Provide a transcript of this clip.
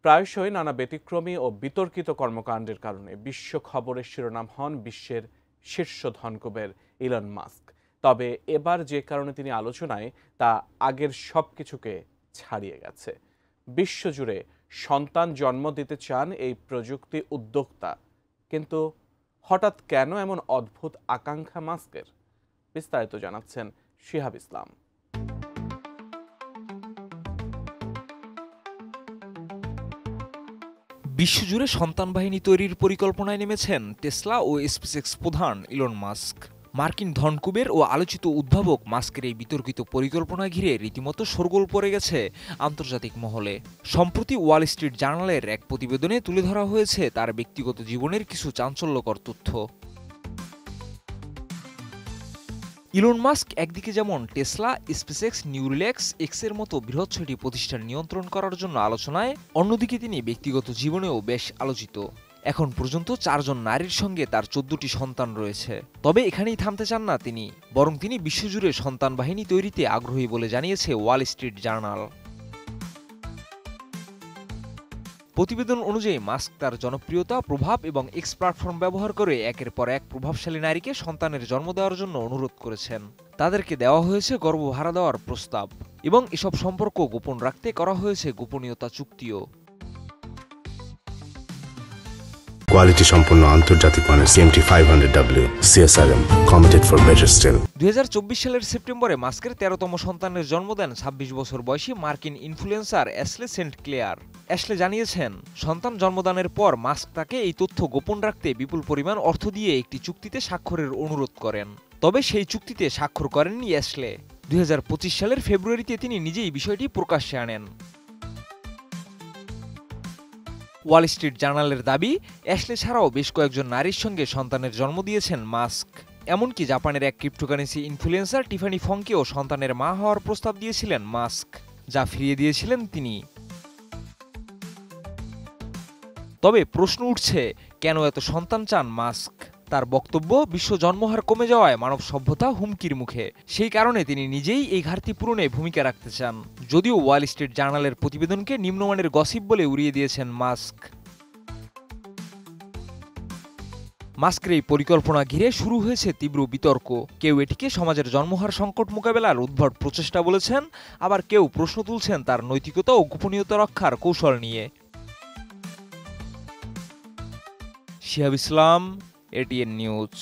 প্রায়শই নানা ব্যতিক্রমী ও বিতর্কিত কর্মকাণ্ডের কারণে বিশ্ব খবরের শিরোনাম হন বিশ্বের শীর্ষ ধনকুবের ইলন মাস্ক। তবে এবার যে কারণে তিনি আলোচনায়, তা আগের সবকিছুকে ছাড়িয়ে গেছে। বিশ্বজুড়ে সন্তান জন্ম দিতে চান এই প্রযুক্তি উদ্যোক্তা, কিন্তু হঠাৎ কেন এমন অদ্ভুত আকাঙ্ক্ষা মাস্কের? বিস্তারিত জানাচ্ছেন শিহাব ইসলাম। বিশ্বজুড়ে সন্তান বাহিনী তৈরির পরিকল্পনায় নেমেছেন টেসলা ও স্পেসএক্স প্রধান ইলন মাস্ক। মার্কিন ধনকুবের ও আলোচিত উদ্ভাবক মাস্কের এই বিতর্কিত পরিকল্পনা ঘিরে রীতিমতো শোরগোল পড়ে গেছে আন্তর্জাতিক মহলে। সম্প্রতি ওয়াল স্ট্রিট জার্নালের এক প্রতিবেদনে তুলে ধরা হয়েছে তার ব্যক্তিগত জীবনের কিছু চাঞ্চল্যকর তথ্য। ইলন মাস্ক একদিকে যেমন টেসলা, স্পেসএক্স, নিউরিলেক্স, এক্সের মতো বৃহৎ ৬টি প্রতিষ্ঠান নিয়ন্ত্রণ করার জন্য আলোচনায়, অন্যদিকে তিনি ব্যক্তিগত জীবনেও বেশ আলোচিত। এখন পর্যন্ত ৪ জন নারীর সঙ্গে তার ১৪টি সন্তান রয়েছে। তবে এখানেই থামতে চান না তিনি, বরং তিনি বিশ্বজুড়ে সন্তান বাহিনী তৈরিতে আগ্রহী বলে জানিয়েছে ওয়াল স্ট্রিট জার্নাল। প্রতিবেদন অনুযায়ী মাস্ক তার জনপ্রিয়তা, প্রভাব এবং এক্স প্ল্যাটফর্ম ব্যবহার করে একের পর এক প্রভাবশালী নারীকে সন্তানের জন্ম দেওয়ার জন্য অনুরোধ করেছেন। তাদেরকে দেওয়া হয়েছে গর্ভভাড়া দেওয়ার প্রস্তাব এবং এসব সম্পর্ক গোপন রাখতে করা হয়েছে গোপনীয়তা চুক্তিও। কোয়ালিটি সম্পন্ন আন্তর্জাতিক মানের CMT500W CSRM committed for better still। ২০২৪ সালের সেপ্টেম্বরে মাস্কের ১৩তম সন্তানের জন্ম দেন ২৬ বছর বয়সী মার্কিন influencer Ashley Saint Clair. Ashley জানিয়েছেন, সন্তান জন্মদানের পর মাস্ক তাকে এই তথ্য গোপন রাখতে বিপুল পরিমাণ অর্থ দিয়ে একটি চুক্তিতে স্বাক্ষরের অনুরোধ করেন। তবে সেই চুক্তিতে স্বাক্ষর করেননি অ্যাশলে। ২০২৫ সালের ফেব্রুয়ারিতে তিনি নিজেই বিষয়টি প্রকাশ্যে আনেন। ওয়াল স্ট্রিট জার্নালের দাবি, অ্যাশলে ছাড়াও বেশ কয়েকজন নারীর সঙ্গে সন্তানের জন্ম দিয়েছেন মাস্ক। এমনকি জাপানের এক ক্রিপ্টোকারেন্সি ইনফ্লুয়েন্সার টিফানি ফংকেও সন্তানের মা হওয়ার প্রস্তাব দিয়েছিলেন মাস্ক, যা ফিরিয়ে দিয়েছিলেন তিনি। তবে প্রশ্ন উঠছে, কেন এত সন্তান চান মাস্ক? তার বক্তব্য, বিশ্ব জন্মহার কমে যাওয়ায় মানব সভ্যতা হুমকির মুখে। সেই কারণে তিনি নিজেই এই ঘাটতি পূরণে ভূমিকা রাখতে চান। যদিও ওয়াল স্ট্রিট জার্নালের প্রতিবেদনকে নিম্নমানের গসিপ বলে উড়িয়ে দিয়েছেন মাস্ক। মাস্কের এই পরিকল্পনা ঘিরে শুরু হয়েছে তীব্র বিতর্ক। কেউ এটিকে সমাজের জন্মহার সংকট মোকাবেলার উদ্ভট প্রচেষ্টা বলেছেন, আবার কেউ প্রশ্ন তুলছেন তার নৈতিকতা ও গোপনীয়তা রক্ষার কৌশল নিয়ে। শিহাব ইসলাম, ATN নিউজ।